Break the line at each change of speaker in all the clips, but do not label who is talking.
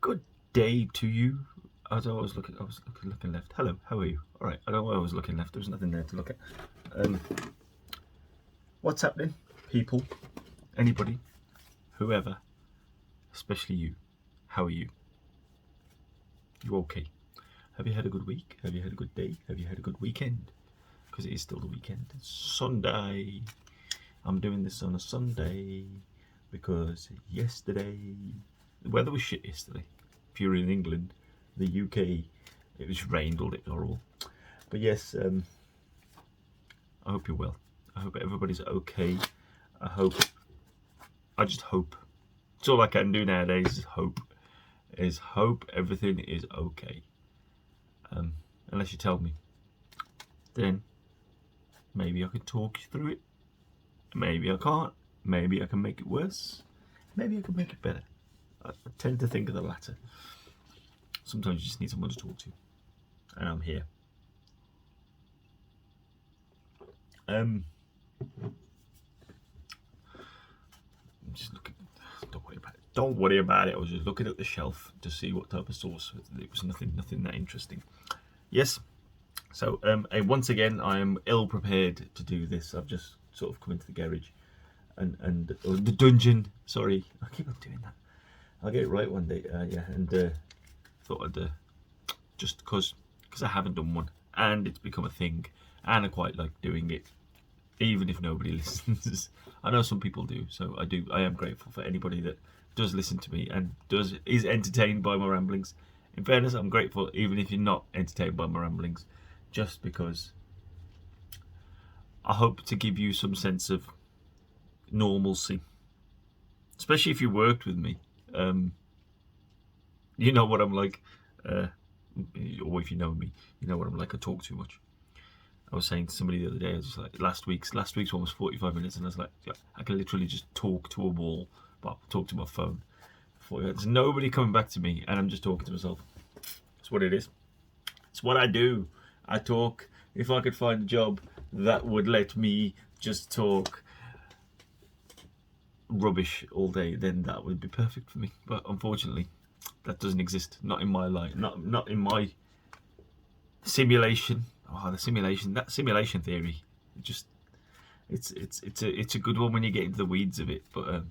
Good day to you. I was looking left. Hello, how are you? All right. I don't know why I was looking left. There's nothing there to look at. What's happening, people? Anybody, whoever, especially you. How are you? You okay? Have you had a good week? Have you had a good day? Have you had a good weekend? Because it is still the weekend. It's Sunday. I'm doing this on a Sunday because yesterday the weather was shit yesterday. If you're in England, the UK, it was rained all day, horrible. But yes, I hope you're well. I hope everybody's okay. I just hope. It's all I can do nowadays is hope everything is okay. Unless you tell me, then maybe I can talk you through it. Maybe I can't. Maybe I can make it worse. Maybe I can make it better. I tend to think of the latter. Sometimes you just need someone to talk to, and I'm here. I'm just looking. Don't worry about it. Don't worry about it. I was just looking at the shelf to see what type of sauce. It was nothing that interesting. Yes. So once again, I am ill prepared to do this. I've just sort of come into the garage and the dungeon. Sorry, I keep on doing that. I'll get it right one day. Yeah, and thought I'd just because I haven't done one, and it's become a thing, and I quite like doing it, even if nobody listens. I know some people do, so I am grateful for anybody that does listen to me and is entertained by my ramblings. In fairness, I'm grateful even if you're not entertained by my ramblings, just because I hope to give you some sense of normalcy, especially if you worked with me. You know what I'm like, or if you know me, you know what I'm like. I talk too much. I was saying to somebody the other day, I was just like, last week's one was 45 minutes, and I was like, yeah, I can literally just talk to a wall, well, talk to my phone. There's nobody coming back to me, and I'm just talking to myself. That's what it is. It's what I do. I talk. If I could find a job that would let me just talk rubbish all day, then that would be perfect for me. But unfortunately, that doesn't exist. Not in my life. Not in my simulation. Oh, that simulation theory. It's a good one when you get into the weeds of it. But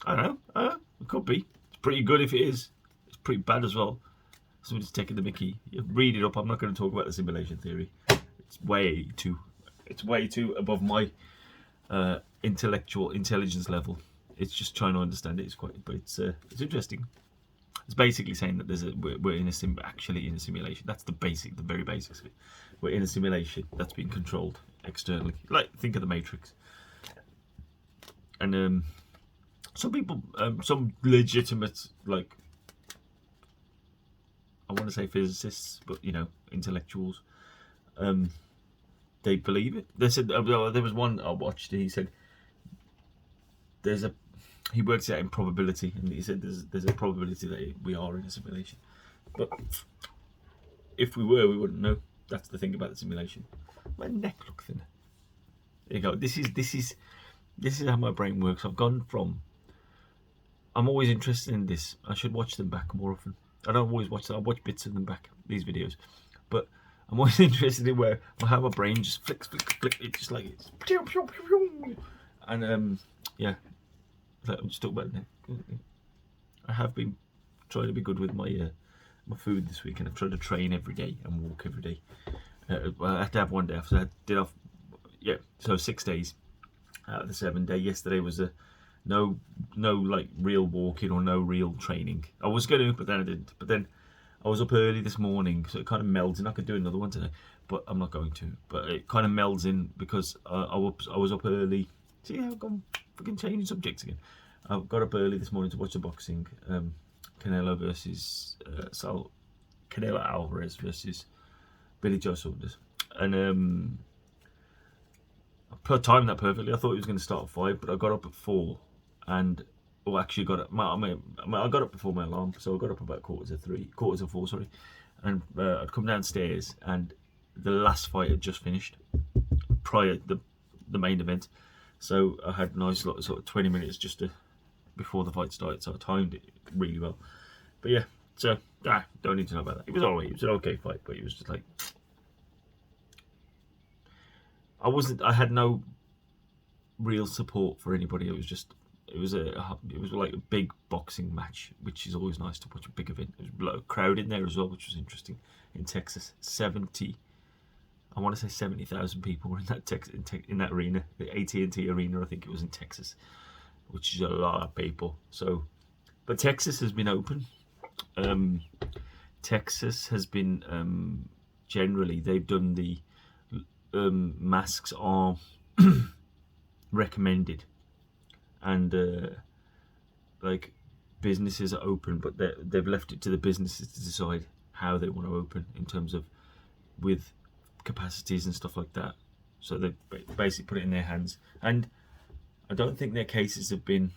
I don't know. It could be. It's pretty good if it is. It's pretty bad as well. Somebody's taking the mickey. You read it up. I'm not going to talk about the simulation theory. It's way too above my intelligence level. It's just trying to understand it. But it's interesting. It's basically saying that we're actually in a simulation. That's the very basics of it. We're in a simulation that's being controlled externally. Like, think of the Matrix. And some people, some legitimate, like, I want to say physicists, but intellectuals, they believe it. They said there was one I watched. He said he works out in probability, and he said there's a probability that we are in a simulation. But if we were, we wouldn't know. That's the thing about the simulation. My neck looks thinner. There you go. This is how my brain works. I've gone from. I'm always interested in this. I should watch them back more often. I don't always watch them. I watch bits of them back, these videos, but I'm always interested in how my brain just flicks. It's just like it's. And yeah. I'm just talking about it now. I have been trying to be good with my food this week, and I've tried to train every day and walk every day. I had to have one day off, so I did off. Yeah, so 6 days out of the 7 day. Yesterday was no like real walking or no real training. I was going to, but then I didn't. But then I was up early this morning, so it kind of melds in. I could do another one today, but I'm not going to. But it kind of melds in because I was up early. See, I've gone fucking changing subjects again. I got up early this morning to watch the boxing. Canelo Alvarez versus Billy Joe Saunders, and I timed that perfectly. I thought it was going to start at 5, but I got up at 4, and actually I got up before my alarm, so I got up about quarters of 4, and I'd come downstairs, and the last fight had just finished. prior the main event. So I had a nice sort of 20 minutes just before the fight started, so I timed it really well. But yeah, so don't need to know about that. It was alright. It was an okay fight, but it was just like I had no real support for anybody. It was like a big boxing match, which is always nice to watch a big event. There was a crowd in there as well, which was interesting. In Texas, 70,000 people were in that arena, the AT&T arena, I think it was in Texas, which is a lot of people. So, but Texas has been open. Texas has been generally, they've done the masks are recommended, and like businesses are open, but they've left it to the businesses to decide how they want to open in terms of with capacities and stuff like that. So they basically put it in their hands, and I don't think their cases have been.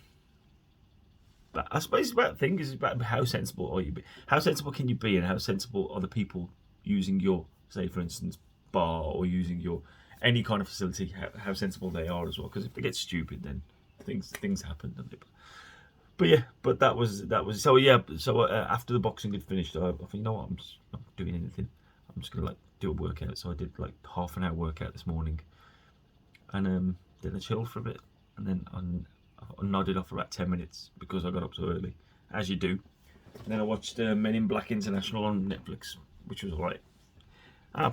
But I suppose it's about thing is about how sensible are you? How sensible can you be, and how sensible are the people using your, say for instance, bar or using your any kind of facility? How sensible they are as well? Because if they get stupid, then things happen, don't they? But yeah, but that was so yeah. So after the boxing had finished, I thought, you know what, I'm just not doing anything. I'm just gonna like do a workout. So I did like half an hour workout this morning, and then I chilled for a bit, and then I nodded off for about 10 minutes because I got up so early, as you do. And then I watched Men in Black International on Netflix, which was alright.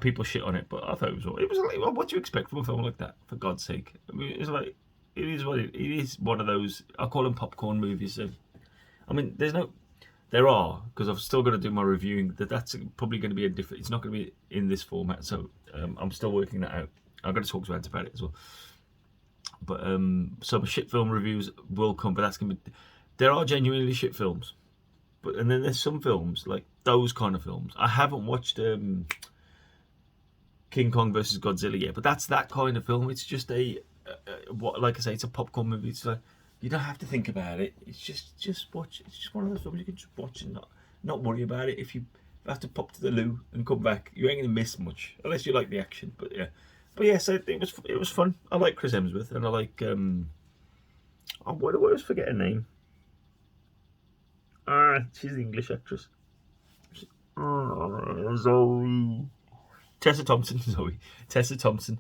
People shit on it, but I thought it was alright. It was like, well, what do you expect from a film like that? For God's sake, I mean, it's like it is what it is. One of those, I call them popcorn movies. I mean, there are, because I've still got to do my reviewing. That's probably going to be a different. It's not going to be in this format, so I'm still working that out. I've got to talk to Ant about it as well. But some shit film reviews will come, but that's gonna be. There are genuinely shit films, and then there's some films like those kind of films. I haven't watched King Kong versus Godzilla yet, but that's that kind of film. It's just what, like I say, it's a popcorn movie. It's like you don't have to think about it. It's just watch. It's just one of those films you can just watch and not worry about it. If you have to pop to the loo and come back, you ain't gonna miss much unless you like the action. But yeah. But yeah, so it was fun. I like Chris Hemsworth, and I like I always forget her name. She's the English actress. Zoe. Tessa Thompson. Tessa Thompson.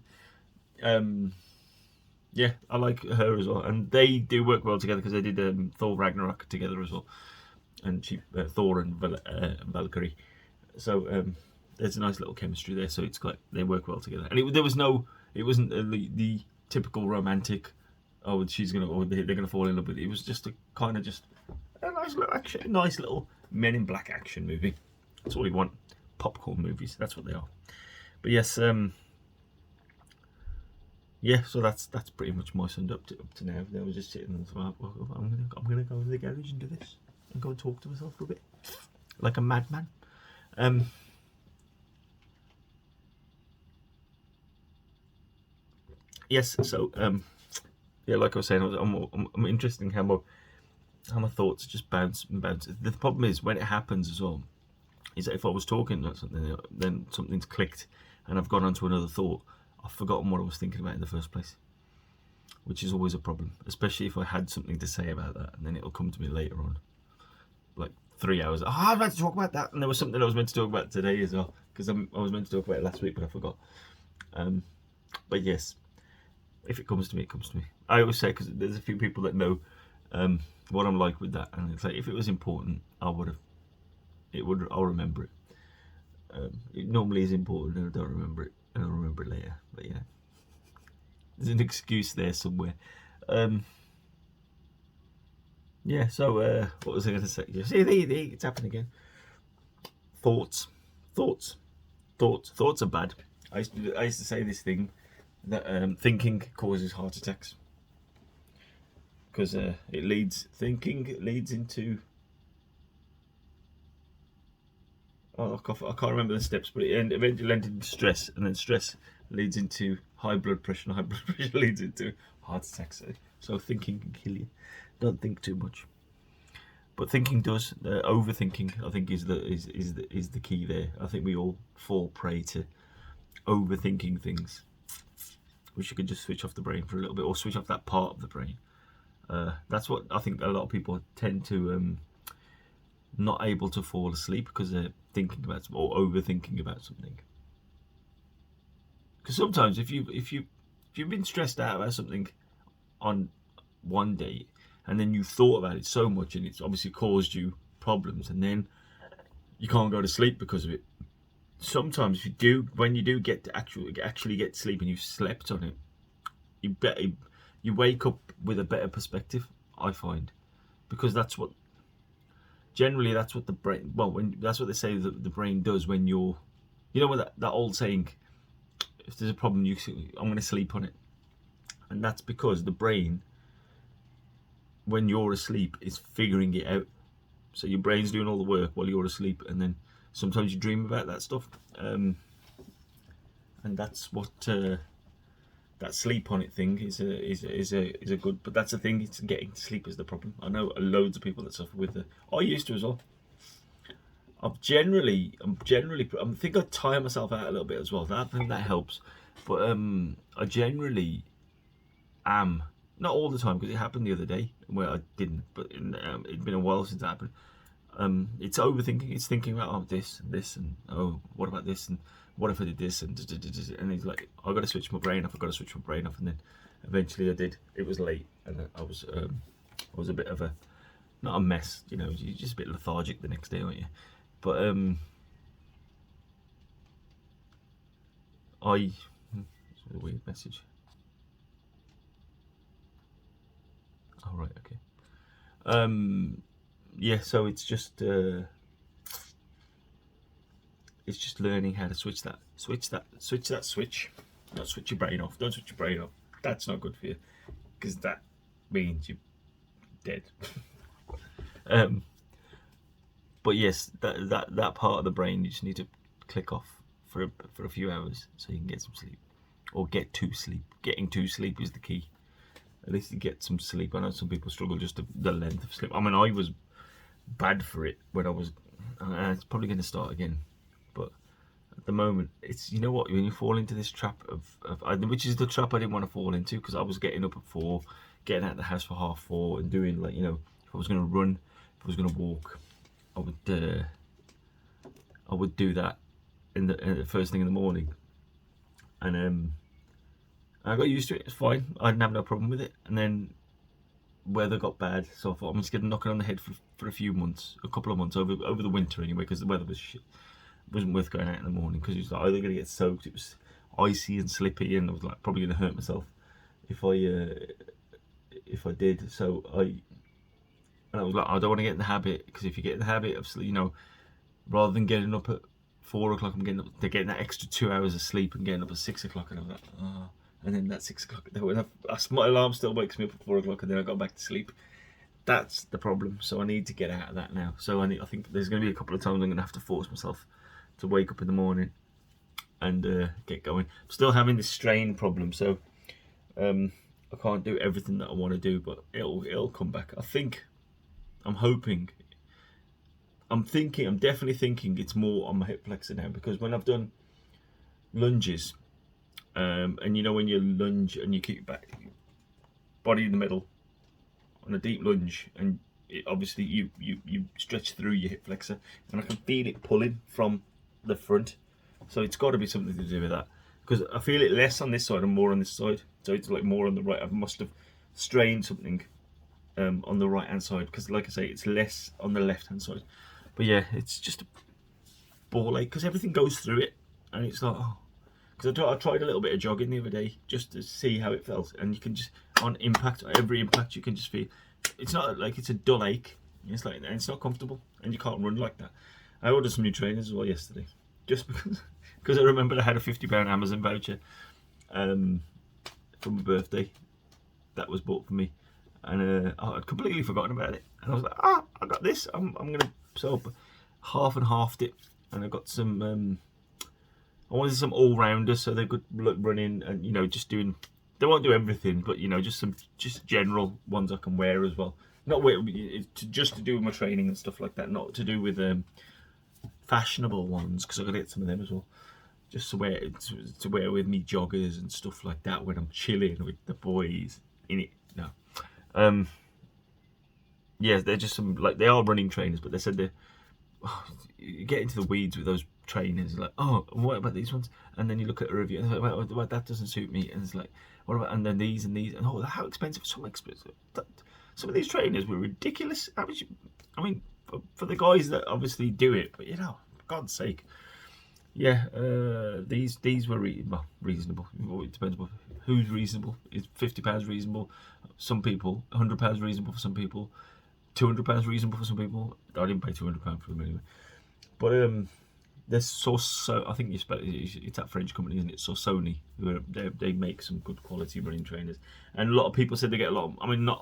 Yeah, I like her as well, and they do work well together because they did Thor Ragnarok together as well, and Thor and Valkyrie. So there's a nice little chemistry there, so it's like they work well together. And it wasn't the typical romantic. Oh, they're gonna fall in love with it. It was just a nice little action, nice little Men in Black action movie. That's all you want. Popcorn movies. That's what they are. But yes, yeah. So that's pretty much my summed up to now. I was just sitting and thought, well, I'm gonna go in the garage and do this and go and talk to myself for a bit, like a madman. Yes, so yeah, like I was saying, I'm interested in how my thoughts just bounce and bounce. The problem is when it happens as well, is that if I was talking about something, then something's clicked, and I've gone on to another thought. I've forgotten what I was thinking about in the first place, which is always a problem, especially if I had something to say about that, and then it'll come to me later on, like 3 hours. Oh, I was meant to talk about that, and there was something I was meant to talk about today as well, because I was meant to talk about it last week, but I forgot. But yes. If it comes to me, it comes to me. I always say, because there's a few people that know what I'm like with that, and it's like if it was important, I'll remember it. It normally is important, and I don't remember it, and I'll remember it later. But yeah, there's an excuse there somewhere. Yeah. So what was I going to say? You see, it's happening again. Thoughts are bad. I used to say this thing. That thinking causes heart attacks because thinking leads into I can't remember the steps, but it eventually led into stress, and then stress leads into high blood pressure, and high blood pressure leads into heart attacks. So thinking can kill you. Don't think too much, but thinking does. Overthinking, I think, is the key there. I think we all fall prey to overthinking things. wish you could just switch off the brain for a little bit, or switch off that part of the brain. That's what I think a lot of people tend to not able to fall asleep, because they're thinking about or overthinking about something. Because sometimes if you've been stressed out about something on one day, and then you thought about it so much, and it's obviously caused you problems, and then you can't go to sleep because of it. Sometimes when you do get to actually get to sleep and you've slept on it, you wake up with a better perspective, I find, because that's what the brain, that's what they say that the brain does when you're, what that old saying, if there's a problem, I'm going to sleep on it. And that's because the brain, when you're asleep, is figuring it out. So your brain's doing all the work while you're asleep, and then sometimes you dream about that stuff, and that's what that sleep on it thing is a good. But that's the thing; it's getting to sleep is the problem. I know loads of people that suffer with it. I used to as well. I think I tire myself out a little bit as well. I think that helps, but I generally am, not all the time, because it happened the other day where I didn't. But it'd been a while since it happened. It's overthinking. It's thinking about this and this, and what about this, and what if I did this, and it's like I got to switch my brain off. And then eventually I did. It was late, and I was a bit of a, not a mess, you're just a bit lethargic the next day, aren't you? But it's a weird message. Oh right, okay. Yeah, so it's just learning how to switch that switch. Don't switch your brain off. That's not good for you, because that means you're dead. But yes, that part of the brain you just need to click off for a few hours so you can get some sleep, or get to sleep. Getting to sleep is the key. At least you get some sleep. I know some people struggle just the length of sleep. I mean, I was bad for it when I was. It's probably going to start again, but at the moment, it's, when you fall into this trap which is the trap I didn't want to fall into, because I was getting up at 4, getting out of the house for 4:30, and doing if I was going to run, if I was going to walk, I would do that in the first thing in the morning, and I got used to it. It's fine. I didn't have no problem with it. And then weather got bad, so I thought I'm just going to knock it on the head for a couple of months over the winter anyway, because the weather was shit. It wasn't worth going out in the morning, because it was either going to get soaked. It was icy and slippy, and I was probably going to hurt myself if I did. So I was like, I don't want to get in the habit, because if you get in the habit of, rather than getting up at 4 o'clock, I'm getting that extra 2 hours of sleep and getting up at 6 o'clock, and I'm like, and then that 6 o'clock, my alarm still wakes me up at 4 o'clock, and then I got back to sleep. That's the problem. So I need to get out of that now. So I think there's going to be a couple of times I'm going to have to force myself to wake up in the morning and get going. I'm still having this strain problem, so I can't do everything that I want to do, but it'll come back. I'm definitely thinking it's more on my hip flexor now, because when I've done lunges, and when you lunge and you keep back, body in the middle on a deep lunge, and obviously you stretch through your hip flexor, and I can feel it pulling from the front. So it's got to be something to do with that, because I feel it less on this side and more on this side. So it's like more on the right. I must have strained something on the right hand side, because like I say, it's less on the left hand side. But yeah, it's just a ball ache, because everything goes through it, and it's like, because I tried a little bit of jogging the other day just to see how it felt, and you can just, on every impact, you can just feel, it's not like it's a dull ache, it's like, and it's not comfortable, and you can't run like that. I ordered some new trainers as well yesterday, just because I remembered I had a £50 Amazon voucher for my birthday that was bought for me, and I'd completely forgotten about it, and I was like, I got this, I'm gonna, so half and halved it, and I got some I wanted some all-rounders, so they're good running, and just doing, they won't do everything, but just general ones I can wear as well. Not wear, just to do with my training and stuff like that, not to do with fashionable ones, because I've got to get some of them as well. just to wear with me joggers and stuff like that when I'm chilling with the boys in it. No, yeah, they're just some, like, they are running trainers, but they said you get into the weeds with those trainers, like, oh, what about these ones? And then you look at a review and it's like, well, that doesn't suit me. And it's like, what about, and then these and these, and oh, how expensive? Some expensive. Some of these trainers were ridiculous. I mean, for the guys that obviously do it, but you know, for God's sake. Yeah, these were reasonable. It depends on who's reasonable. Is £50 reasonable? Some people. £100 reasonable for some people. £200 reasonable for some people. I didn't pay £200 for them anyway. But there's so I think it's that French company, isn't it? So Sony, they make some good quality running trainers, and a lot of people said they get a lot.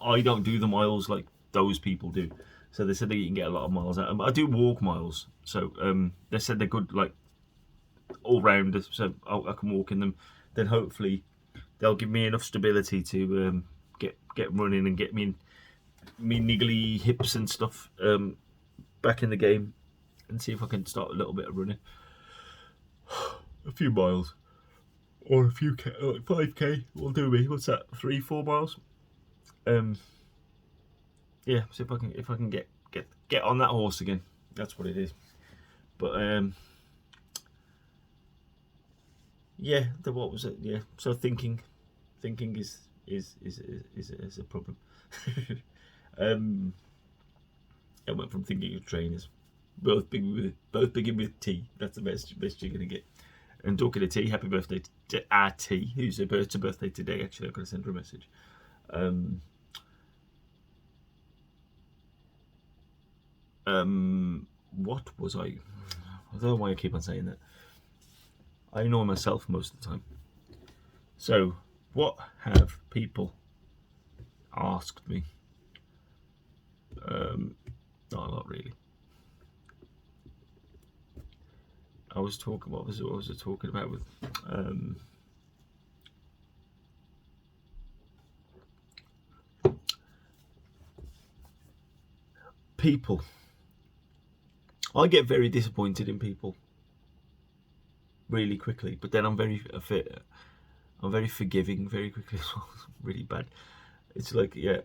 I don't do the miles like those people do. So they said that you can get a lot of miles out of them. I do walk miles, so they said they're good, like, all round, so I can walk in them. Then hopefully they'll give me enough stability to get running and get me niggly hips and stuff back in the game, and see if I can start a little bit of running. A few miles or a few 5k will do me. What's that? 3-4 miles. Yeah, see if I can get on that horse again. That's what it is. But yeah, what was it? Yeah, so thinking is a problem. I went from thinking of trainers, both begin with T. That's the best you're gonna get. And talking to T, happy birthday to our T, who's her birthday today. Actually, I've got to send her a message. What was I don't know why I keep on saying that. I annoy myself most of the time. So, what have people asked me? Not a lot, really. I was talking. What was I talking about with? People. I get very disappointed in people really quickly, but then I'm very forgiving very quickly as well. Really bad. It's like, yeah,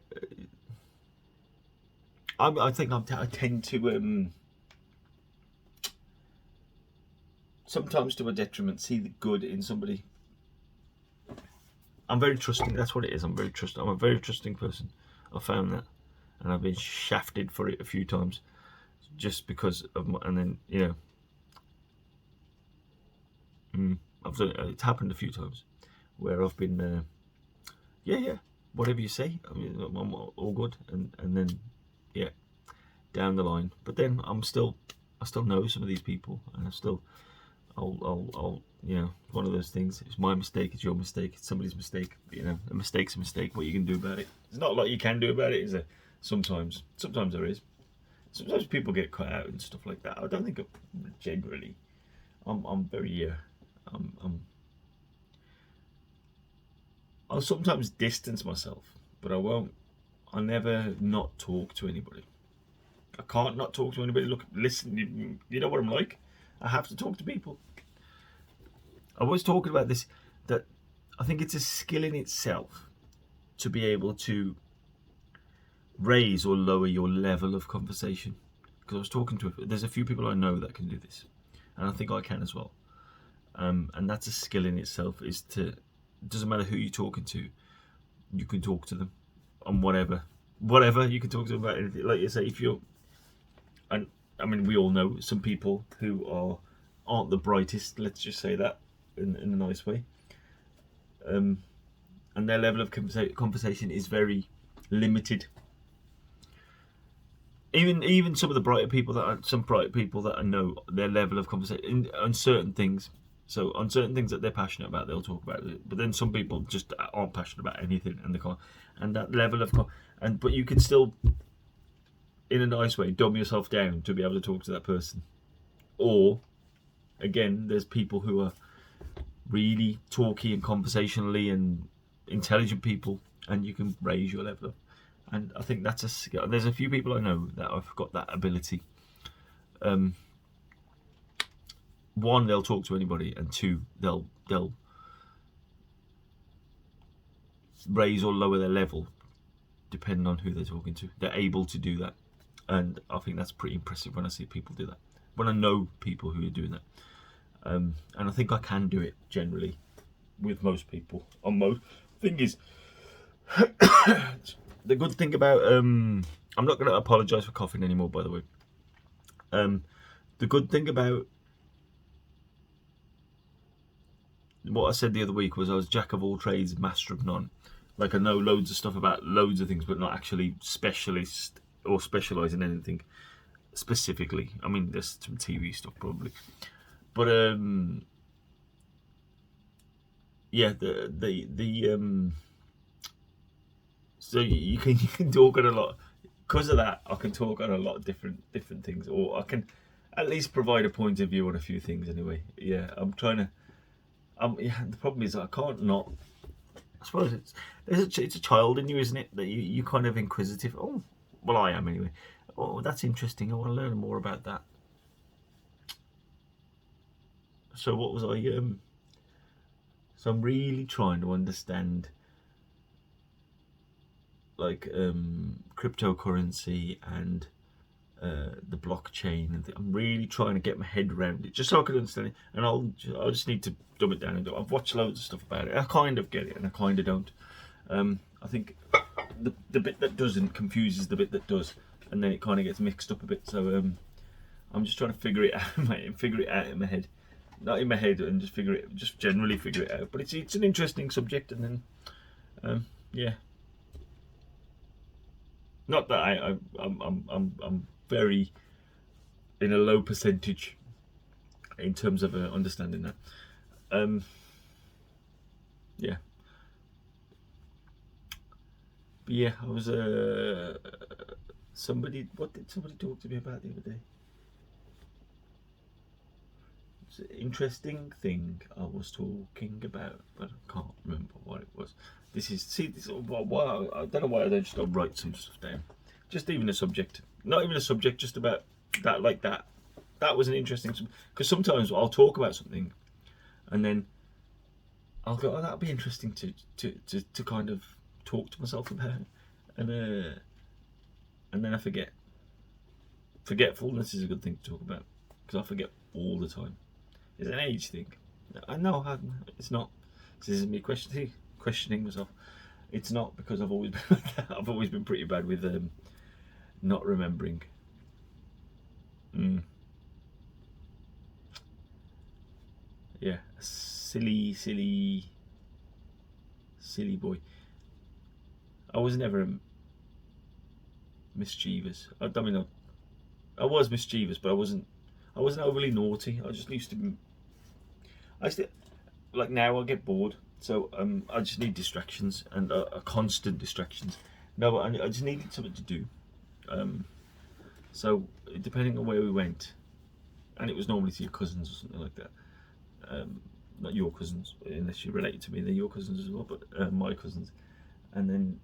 I think I tend to sometimes, to a detriment, see the good in somebody. I'm very trusting. That's what it is. I'm a very trusting person. I found that, and I've been shafted for it a few times, just because of my. And then, you know, I've done it. It's happened a few times where I've been, yeah, whatever you say, I mean, I'm all good, and then, yeah, down the line. But then I still know some of these people, and I'll you know, one of those things. It's my mistake. It's your mistake. It's somebody's mistake. You know, a mistake's a mistake. What you can do about it? There's not a lot you can do about it, is there? Sometimes there is. Sometimes people get cut out and stuff like that. I don't think generally. I'm very I'll sometimes distance myself, but I won't. I'll never not talk to anybody. I can't not talk to anybody. Look, listen, you know what I'm like. I have to talk to people. I was talking about this, that I think it's a skill in itself to be able to raise or lower your level of conversation. Because I was talking to, there's a few people I know that can do this, and I think I can as well. And that's a skill in itself. It doesn't matter who you're talking to, you can talk to them on whatever you can talk to them about anything. Like you say, if you're, and I mean, we all know some people who aren't the brightest. Let's just say that in a nice way. And their level of conversation is very limited. Even some of the brighter people that I know, their level of conversation on certain things. So on certain things that they're passionate about, they'll talk about it. But then some people just aren't passionate about anything, and that level of but you can still, in a nice way, dumb yourself down to be able to talk to that person. Or, again, there's people who are really talky and conversationally and intelligent people, and you can raise your level up. And I think that's a skill. There's a few people I know that have got that ability. one, they'll talk to anybody, and two, they'll raise or lower their level depending on who they're talking to. They're able to do that, and I think that's pretty impressive when I see people do that, when I know people who are doing that. And I think I can do it generally with most people. Thing is, the good thing about I'm not going to apologise for coughing anymore, by the way. The good thing about what I said the other week was I was jack of all trades, master of none. Like, I know loads of stuff about loads of things, but not actually specialist or specialise in anything specifically. I mean, there's some TV stuff probably, but yeah, so you can talk on a lot. Because of that, I can talk on a lot of different things, or I can at least provide a point of view on a few things anyway. Yeah, I'm trying to. Yeah, the problem is I can't not. I suppose it's a child in you, isn't it? That you kind of inquisitive. Oh, well, I am anyway. Oh, that's interesting. I want to learn more about that. So what was I? So I'm really trying to understand, like, cryptocurrency and the blockchain, and I'm really trying to get my head around it, just so I can understand it. And I'll just need to dumb it down and do it. I've watched loads of stuff about it. I kind of get it, and I kind of don't. I think the bit that doesn't confuses the bit that does, and then it kind of gets mixed up a bit. So I'm just trying to figure it out in my head, not in my head, and just generally figure it out. But it's an interesting subject, and then yeah. Not that I'm very in a low percentage in terms of understanding that. Yeah. But yeah, I was what did somebody talk to me about the other day? It's an interesting thing I was talking about, but I can't remember what it was. This why I don't know why I don't just write some stuff down. Just even a subject, not even a subject, just about that, like that. That was an interesting, because sometimes I'll talk about something, and then I'll go, oh, that'd be interesting to kind of talk to myself about, and then I forget. Forgetfulness is a good thing to talk about, because I forget all the time. It's an age thing. I know it's not. This isn't me questioning myself. It's not, because I've always been like that. I've always been pretty bad with not remembering. Yeah, a silly boy. I was never mischievous. I mean, I was mischievous, but I wasn't overly naughty. I just used to. Like, now I get bored, so I just need distractions, and constant distractions. No, I just needed something to do. So depending on where we went, and it was normally to your cousins or something like that. Not your cousins, unless you're related to me, they're your cousins as well, but my cousins. And then,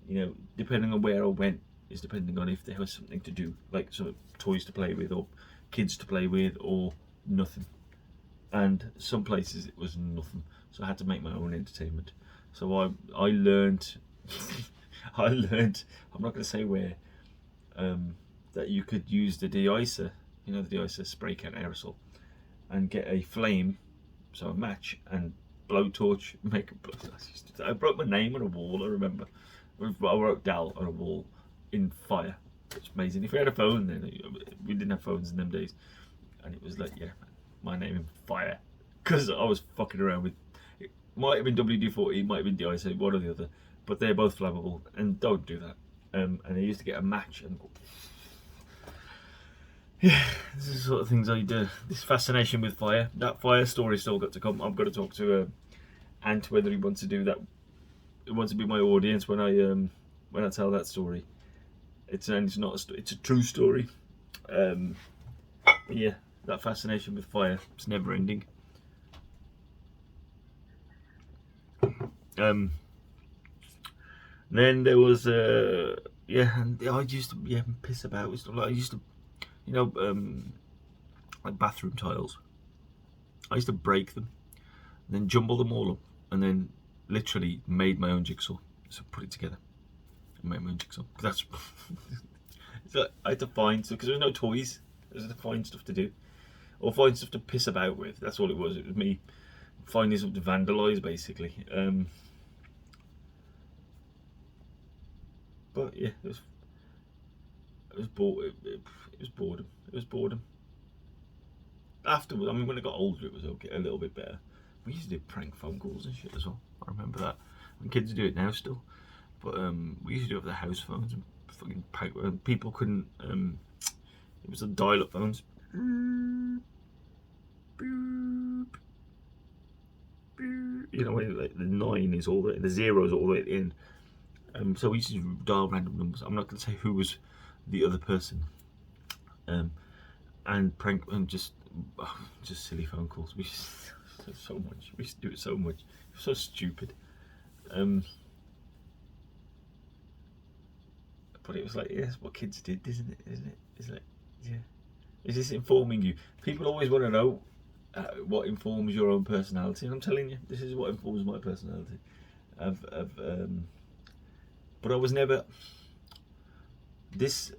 depending on where I went is depending on if there was something to do, like some toys to play with, or kids to play with, or nothing. And some places it was nothing, so I had to make my own entertainment. So I learned I'm not going to say where, that you could use the de-icer, the de-icer spray can aerosol, and get a flame, so a match, and blowtorch, I wrote my name on a wall, I remember. I wrote Dal on a wall in fire. It's amazing. If we had a phone then, we didn't have phones in them days, and it was like, yeah, my name in fire, because I was fucking around with, it might have been WD-40, it might have been de-icer, one or the other, but they're both flammable, and don't do that. And I used to get a match and go, yeah, this is the sort of things I do. This fascination with fire. That fire story still got to come. I've got to talk to Ant whether he wants to do that. He wants to be my audience when I tell that story. It's not it's a true story. Yeah, that fascination with fire. It's never ending. Then there was and I used to piss about with stuff. Like, I used to, like bathroom tiles. I used to break them, and then jumble them all up, and then literally made my own jigsaw. So put it together and made my own jigsaw. That's so I had to find, because there were no toys. I had to find stuff to do, or find stuff to piss about with. That's all it was. It was me finding something to vandalise, basically. But yeah, it was boredom. It was boredom. Afterwards, I mean, when I got older, it was okay, a little bit better. We used to do prank phone calls and shit as well. I remember that. And kids do it now still, but we used to do it with the house phones and fucking prank. And people couldn't. It was the dial-up phones. You know, like the 9 is all the 0 is all the way in. So we used to dial random numbers. I'm not going to say who was the other person. And prank and just silly phone calls. We used to do so much. We used to do it so much. It was so stupid. But it was like, yeah, that's what kids did, isn't it? It's like, yeah. Is this informing you? People always want to know what informs your own personality, and I'm telling you, this is what informs my personality. But I was never this,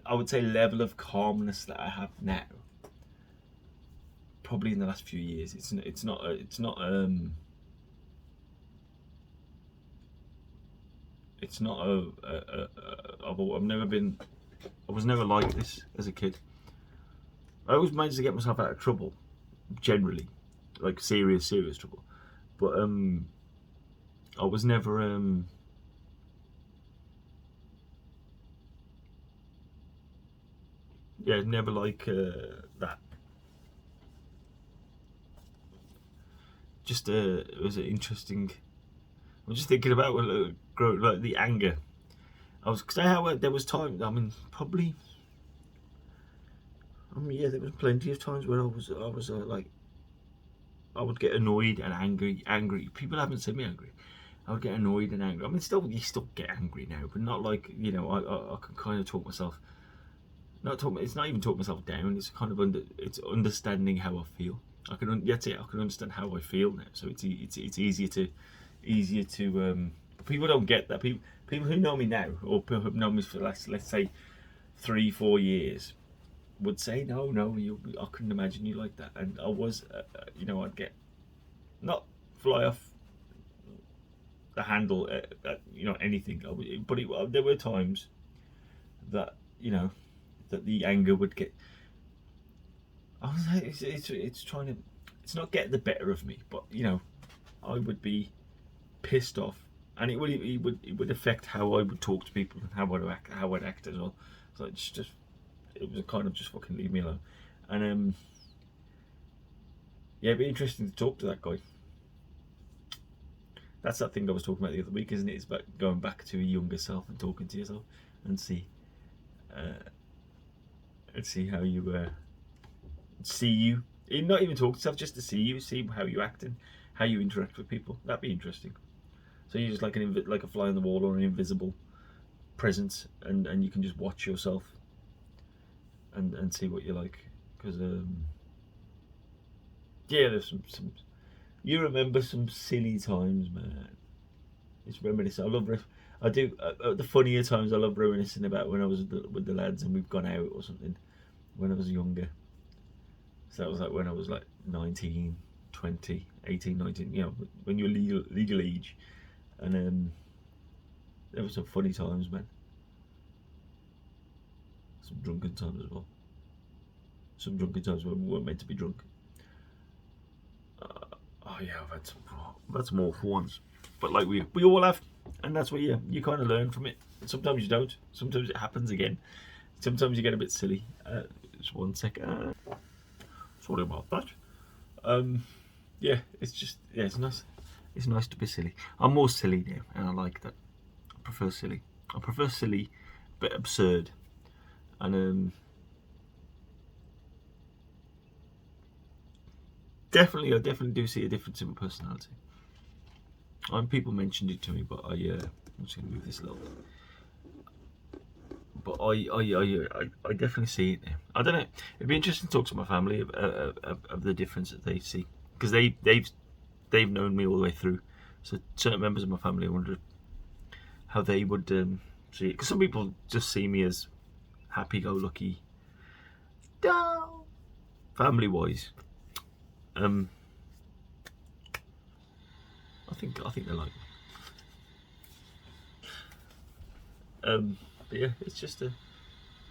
I would say, level of calmness that I have now. Probably in the last few years. It's not. I've never been. I was never like this as a kid. I always managed to get myself out of trouble, generally, like serious trouble. But I was never never like that. Just it was an interesting. I'm just thinking about like the anger. There was time. I mean, probably. Yeah, there was plenty of times where I was like, I would get annoyed and angry. People haven't seen me angry. I would get annoyed and angry. I mean, you still get angry now, but not like, you know. I can kind of talk myself. It's not even talk myself down. It's kind of it's understanding how I feel. I can understand how I feel now. So it's easier to people don't get that. People who know me now, or people who've known me for let's say 3-4 years, would say no, I couldn't imagine you like that. And I was, I'd get not fly off the handle at anything. But there were times that that the anger would get. It's trying to. It's not get the better of me, but I would be pissed off, and it would affect how I would talk to people and how I'd act as well. So it was kind of just fucking leave me alone. And it'd be interesting to talk to that guy. That's that thing I was talking about the other week, isn't it? It's about going back to a younger self and talking to yourself and see how you see you. Not even talk to yourself, just to see how you act and how you interact with people. That'd be interesting. So you're just like like a fly on the wall or an invisible presence, and you can just watch yourself and see what you're like. Because there's some. You remember some silly times, man. It's reminiscent. I do. The funnier times I love reminiscing about when I was with the lads and we've gone out or something when I was younger. So that was like when I was like 19, 20, 18, 19, when you're legal age. And there were some funny times, man. Some drunken times as well. Some drunken times when we weren't meant to be drunk. I've had some awful ones. But like we all have. And that's what you kind of learn from it. Sometimes you don't. Sometimes it happens again. Sometimes you get a bit silly. Just 1 second. Sorry about that. It's nice. It's nice to be silly. I'm more silly now, and I like that. I prefer silly, but absurd. And I definitely do see a difference in my personality. People mentioned it to me, but I'm just gonna move this a little bit. But I definitely see it now. I don't know. It'd be interesting to talk to my family of the difference that they see, because they've known me all the way through. So certain members of my family, I wonder how they would see it. Because some people just see me as happy-go-lucky, family-wise. I think they like me. But yeah, it's just an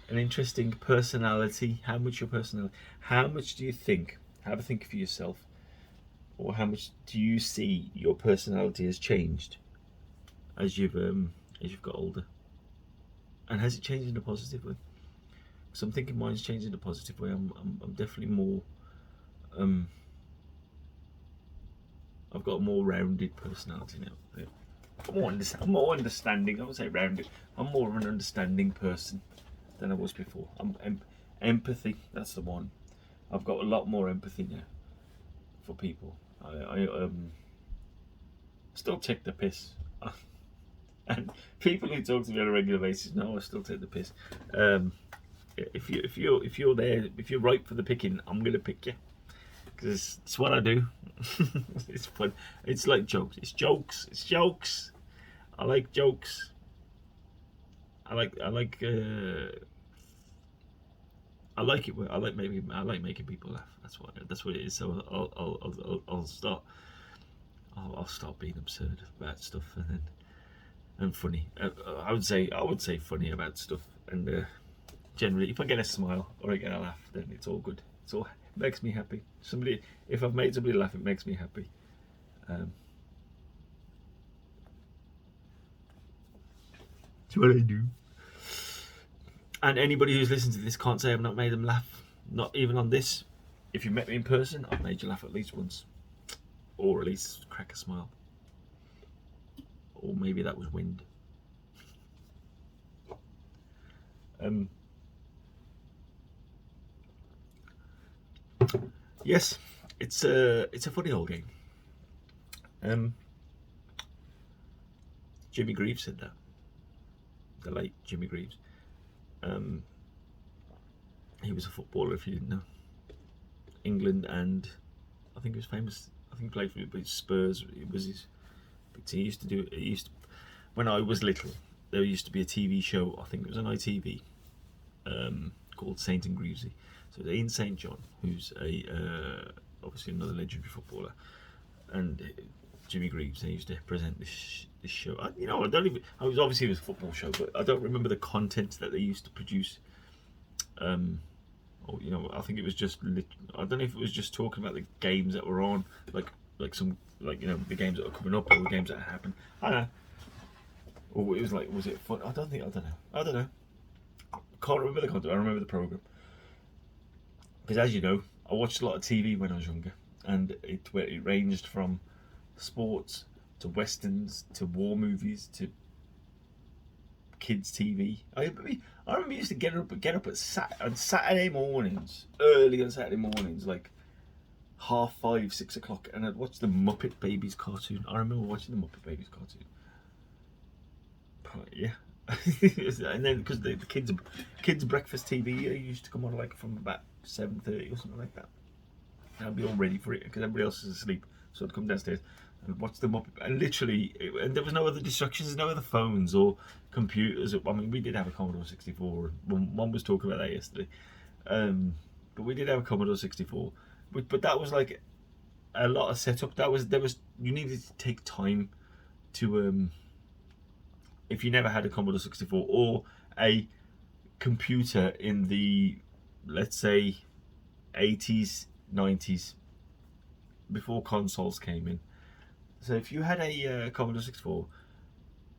interesting personality. How much your personality? How much do you think? Have a think for yourself. Or how much do you see your personality has changed as you've got older? And has it changed in a positive way? So I'm thinking mine's changed in a positive way. I'm definitely more. I've got a more rounded personality now. Yeah. I'm more understanding. I would say rounded. I'm more of an understanding person than I was before. Empathy. That's the one. I've got a lot more empathy now for people. I still take the piss, and people who talk to me on a regular basis know I still take the piss. If you're there, if you're ripe for the picking, I'm gonna pick you, because it's what I do. It's fun. It's like jokes. It's jokes. It's jokes. I like jokes. I like it. I like making people laugh. That's what it is. So I'll start. I'll start being absurd about stuff and funny. I would say funny about stuff, and generally, if I get a smile or I get a laugh, then it's all good. It makes me happy. If I've made somebody laugh, it makes me happy. That's what I do. And anybody who's listened to this can't say I've not made them laugh. Not even on this. If you met me in person, I've made you laugh at least once. Or at least crack a smile. Or maybe that was wind. Yes, it's a funny old game. Jimmy Greaves said that. The late Jimmy Greaves. He was a footballer, if you didn't know. England, and I think he was famous. I think he played for Spurs. It was his. He used to do. When I was little, there used to be a TV show. I think it was on ITV, called Saint and Greavesy. So Ian St John, who's obviously another legendary footballer, and Jimmy Greaves. They used to present this show. I don't even. I was obviously it was a football show, but I don't remember the content that they used to produce. I think it was just. I don't know if it was just talking about the games that were on, like the games that are coming up or the games that happen. I don't know. Or it was like, was it fun? I don't know. I can't remember the content. I remember the program. Because as you know, I watched a lot of TV when I was younger, and it ranged from sports to westerns to war movies to kids TV. I remember used to get up on Saturday mornings, early on Saturday mornings, like 5:30, 6 o'clock, and I'd watch the Muppet Babies cartoon. I remember watching the Muppet Babies cartoon. But, yeah. And then because the kids breakfast TV used to come on like from about 7:30 or something like that. And I'd be all ready for it because everybody else is asleep, so I'd come downstairs and watch them up. And literally, and there was no other distractions, no other phones or computers. I mean, we did have a Commodore 64. Mum was talking about that yesterday. But we did have a Commodore 64. But that was like a lot of setup. You needed to take time to if you never had a Commodore 64 or a computer in the, let's say, 80s, 90s, before consoles came in. So if you had a Commodore 64,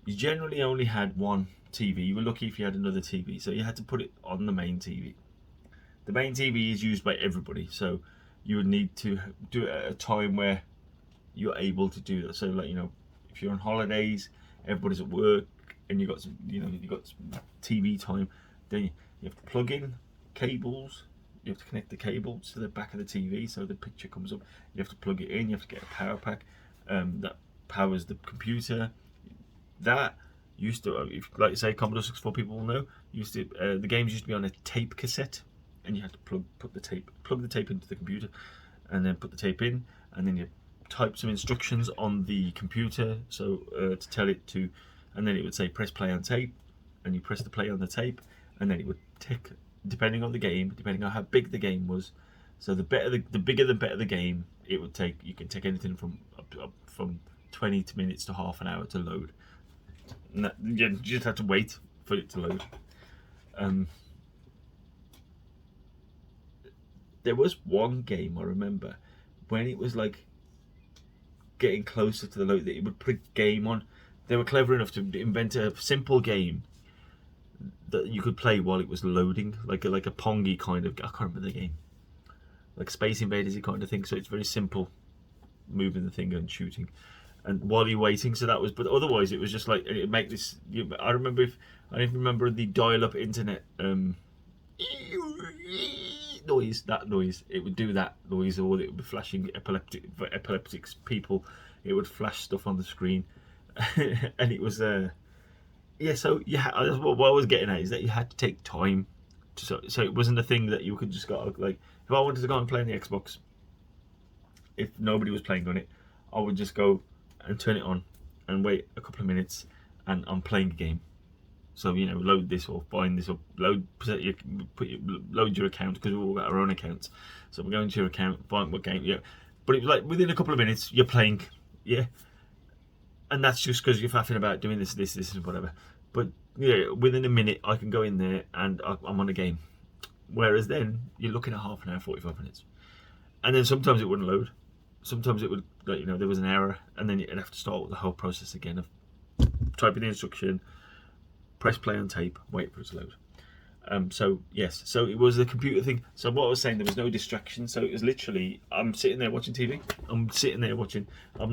you generally only had one TV. You were lucky if you had another TV, so you had to put it on the main TV. The main TV is used by everybody, so you would need to do it at a time where you're able to do that. So, like, if you're on holidays, everybody's at work, and you got some TV time, then you have to plug in cables. You have to connect the cables to the back of the TV so the picture comes up. You have to plug it in. You have to get a power pack that powers the computer. That used to, like you say, Commodore 64 people will know. The games used to be on a tape cassette, and you had to plug the tape into the computer, and then put the tape in, and then you type some instructions on the computer, so to tell it to, and then it would say press play on tape, and you press the play on the tape, and then it would tick depending on the game, depending on how big the game was. So the bigger the better the game, it would take. You can take anything from from 20 minutes to half an hour to load. And you just have to wait for it to load. There was one game I remember when it was like getting closer to the load that it would put a game on. They were clever enough to invent a simple game that you could play while it was loading, like a Pongy kind of. I can't remember the game, like Space Invaders kind of thing. So it's very simple, moving the thing and shooting, and while you're waiting. So that was, but otherwise it was just like it make this. I even remember the dial-up internet noise. That noise, it would do that noise, or it would be flashing epileptics people. It would flash stuff on the screen, and it was yeah. So yeah, what I was getting at is that you had to take time. So it wasn't a thing that you could just go like. If I wanted to go and play on the Xbox, if nobody was playing on it, I would just go and turn it on and wait a couple of minutes, and I'm playing a game. So load this or find this or load your account, because we've all got our own accounts. So we're going to your account, find what game. Yeah, but it was like within a couple of minutes you're playing. Yeah, and that's just because you're faffing about doing this, and whatever. But yeah, within a minute I can go in there and I'm on a game. Whereas then you're looking at half an hour, 45 minutes, and then sometimes it wouldn't load. Sometimes it would, like, there was an error, and then you'd have to start with the whole process again of typing the instruction, press play on tape, wait for it to load. So yes, so it was the computer thing. So what I was saying, there was no distraction. So it was literally, I'm sitting there watching TV. I'm sitting there watching. I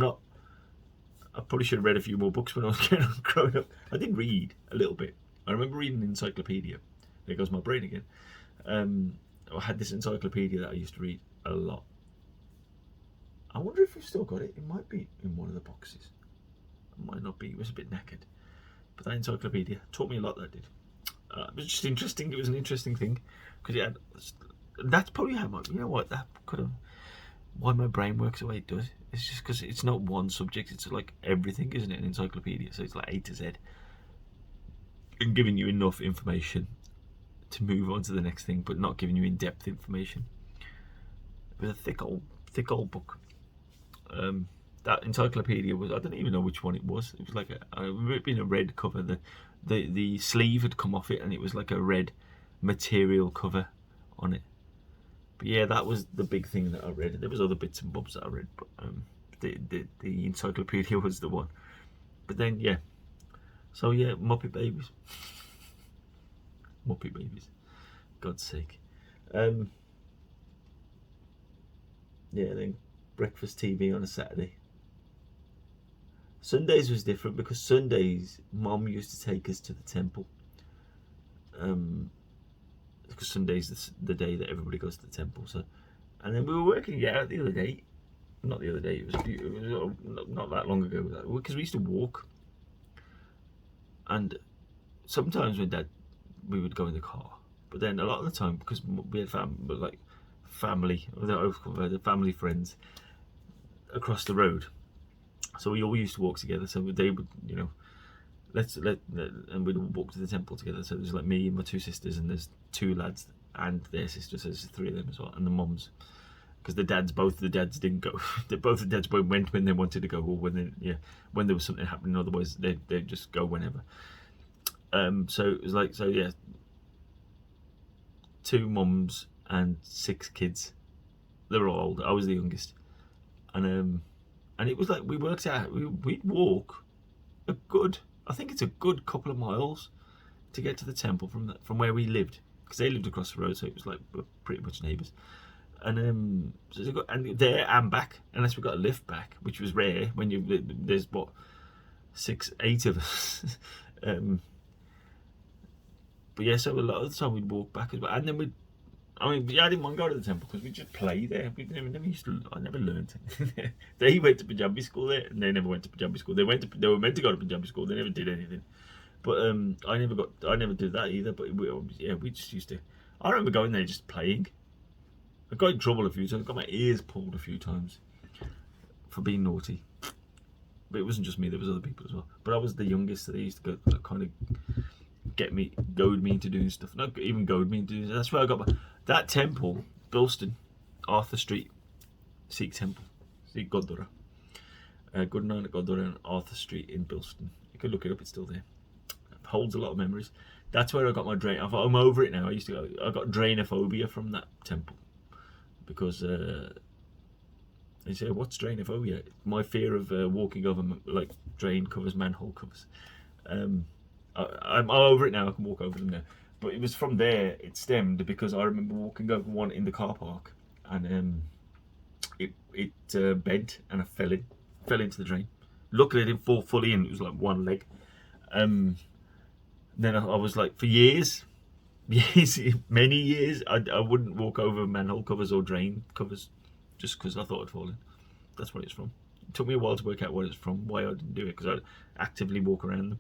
probably should have read a few more books when I was growing up. I did read a little bit. I remember reading an encyclopedia. There goes my brain again. I had this encyclopedia that I used to read a lot. I wonder if we've still got it. It might be in one of the boxes. It might not be. It was a bit knackered. But that encyclopedia taught me a lot, that did. It was just interesting. It was an interesting thing. Because it had... That's probably how that could have... Why my brain works the way it does. It's just because it's not one subject. It's like everything, isn't it? An encyclopedia. So it's like A to Z. And giving you enough information to move on to the next thing, but not giving you in-depth information. It was a thick old book. That encyclopedia was, I don't even know which one it was. It was like it been a red cover. The sleeve had come off it, and it was like a red material cover on it. But yeah, that was the big thing that I read. There was other bits and bobs that I read, but the encyclopedia was the one. But then yeah, so yeah, Muppet Babies. Muppet Babies, God's sake. Yeah, then breakfast TV on a Saturday. Sundays was different because Sundays Mum used to take us to the temple. Because Sunday's the day that everybody goes to the temple. So, and then we were working it out the other day. Not the other day. It was not that long ago. Because we used to walk. And sometimes when Dad, we would go in the car. But then a lot of the time, because we had family, the family friends across the road, so we all used to walk together. So they would, and we'd all walk to the temple together. So there's like me and my two sisters, and there's two lads and their sisters. So there's three of them as well, and the mums. Because both the dads didn't go. Both the dads went when they wanted to go, or when there was something happening. Otherwise, they'd just go whenever. So it was like, two mums and 6 kids. They were all old. I was the youngest, and it was like we worked out we'd walk I think it's a good couple of miles to get to the temple from where we lived, because they lived across the road, so it was like we're pretty much neighbours. And and there and back, unless we got a lift back, which was rare when there's 6-8 of us. But yeah, so a lot of the time we'd walk back as well, and then I didn't want to go to the temple because we just play there. I never learned. They went to Punjabi school there, and they never went to Punjabi school. They were meant to go to Punjabi school. They never did anything. But I never did that either. But we just used to. I remember going there just playing. I got in trouble a few times. I got my ears pulled a few times for being naughty. But it wasn't just me, there was other people as well. But I was the youngest, so they used to go kind of goad me into doing stuff. Not even goad me into doing stuff. That's where I got that temple, Bilston, Arthur Street, Sikh temple, Sikh Gurdwara. Good Nanak Gurdwara on Arthur Street in Bilston. You can look it up, it's still there. It holds a lot of memories. That's where I got my drain. I'm over it now. I got drainophobia from that temple. Because they say, what's drainophobia? My fear of walking over like drain covers, manhole covers. I'm over it now. I can walk over them now. But it was from there it stemmed, because I remember walking over one in the car park, and it bent and I fell into the drain. Luckily I didn't fall fully in. It was like one leg. Then I was like, for years, many years, I wouldn't walk over manhole covers or drain covers, just because I thought I'd fallen. That's what it's from. It took me a while to work out what it's from, why I didn't do it, because I'd actively walk around them,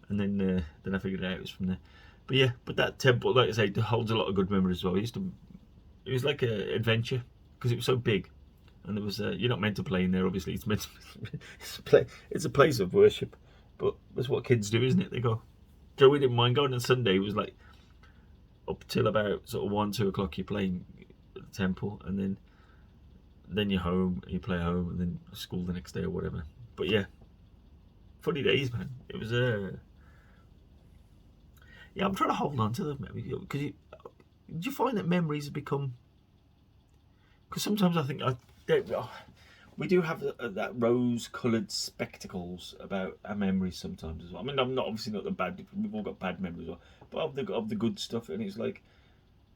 and then I figured it out it was from there. But yeah, but that temple, like I say, holds a lot of good memories as well. It was like an adventure, because it was so big, and there was you're not meant to play in there. Obviously, it's meant to it's a place of worship, but that's what kids do, isn't it? They go. So we didn't mind going on Sunday. It was like up till about sort of 1-2 o'clock. You're playing at the temple, and then you're home, and you play home, and then school the next day or whatever. But yeah, funny days, man. It was yeah, I'm trying to hold on to them, because do you find that memories have become? Because sometimes I think we do have that rose-coloured spectacles about our memories sometimes as well. I mean, I'm obviously not the bad. We've all got bad memories, but of the good stuff, and it's like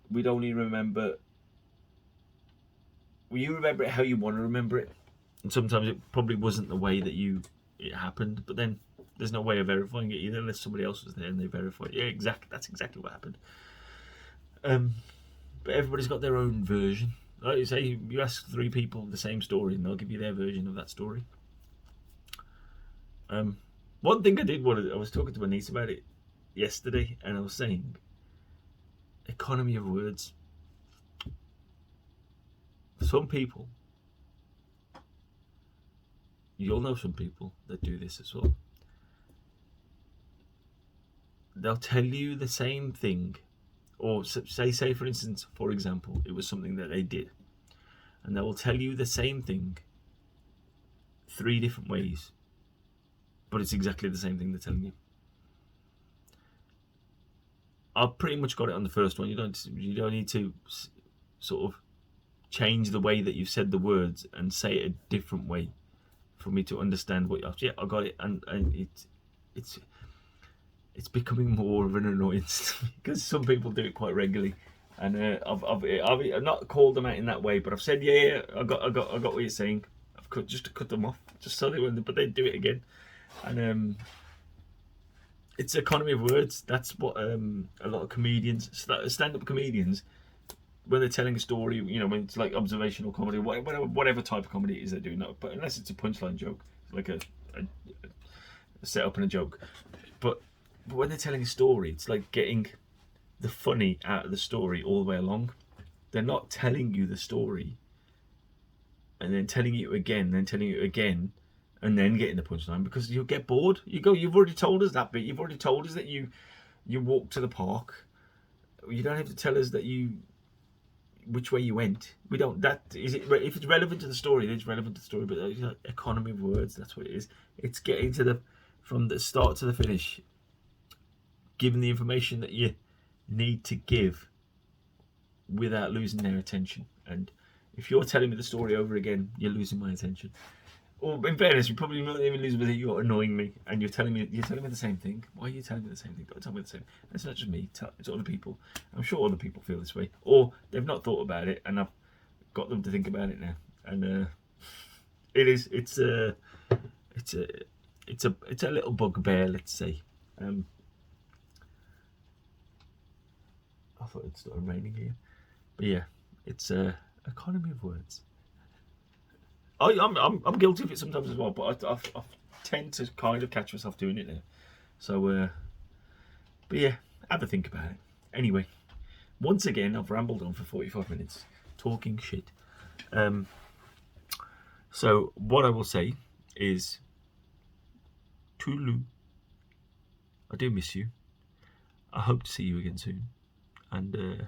we'd only remember. Well, you remember it how you want to remember it, and sometimes it probably wasn't the way that it happened. But then there's no way of verifying it either, unless somebody else was there and they verify it. Yeah, exactly. That's exactly what happened. But everybody's got their own version. Like you say, you ask 3 people the same story, and they'll give you their version of that story. One thing I was talking to my niece about it yesterday, and I was saying, economy of words. Some people, you'll know some people that do this as well. They'll tell you the same thing, or say for instance, for example, it was something that they did, and they will tell you the same thing 3 different ways, but it's exactly the same thing they're telling you. I've pretty much got it on the first one. You don't need to sort of change the way that you've said the words and say it a different way for me to understand what you're. Yeah, I got it, and it's becoming more of an annoyance because some people do it quite regularly, and I've not called them out in that way, but I've said, yeah, I got what you're saying. Just to cut them off, just so they wouldn't, but they do it again, and it's economy of words. That's what a lot of comedians, stand-up comedians, when they're telling a story, when it's like observational comedy, whatever type of comedy it is they're doing, but unless it's a punchline joke, like a setup and a joke, but when they're telling a story, it's like getting the funny out of the story all the way along. They're not telling you the story and then telling you again, then telling you again, and then getting the punchline, because you'll get bored. You've already told us that bit. You've already told us that you walked to the park. You don't have to tell us that which way you went. We don't. That is it. If it's relevant to the story, then it's relevant to the story. But economy of words, that's what it is. It's getting from the start to the finish, giving the information that you need to give without losing their attention. And if you're telling me the story over again, you're losing my attention. Or in fairness, you're probably not even losing it. You're annoying me, and you're telling me the same thing. Why are you telling me the same thing? Don't tell me the same. And it's not just me. It's other people. I'm sure other people feel this way, or they've not thought about it, and I've got them to think about it now. And it's a little bugbear, let's say. I thought it started raining here, but yeah, it's economy of words. I'm guilty of it sometimes as well, but I tend to kind of catch myself doing it now. So, but yeah, have a think about it. Anyway, once again, I've rambled on for 45 minutes talking shit. So what I will say is, toodaloo. I do miss you. I hope to see you again soon, and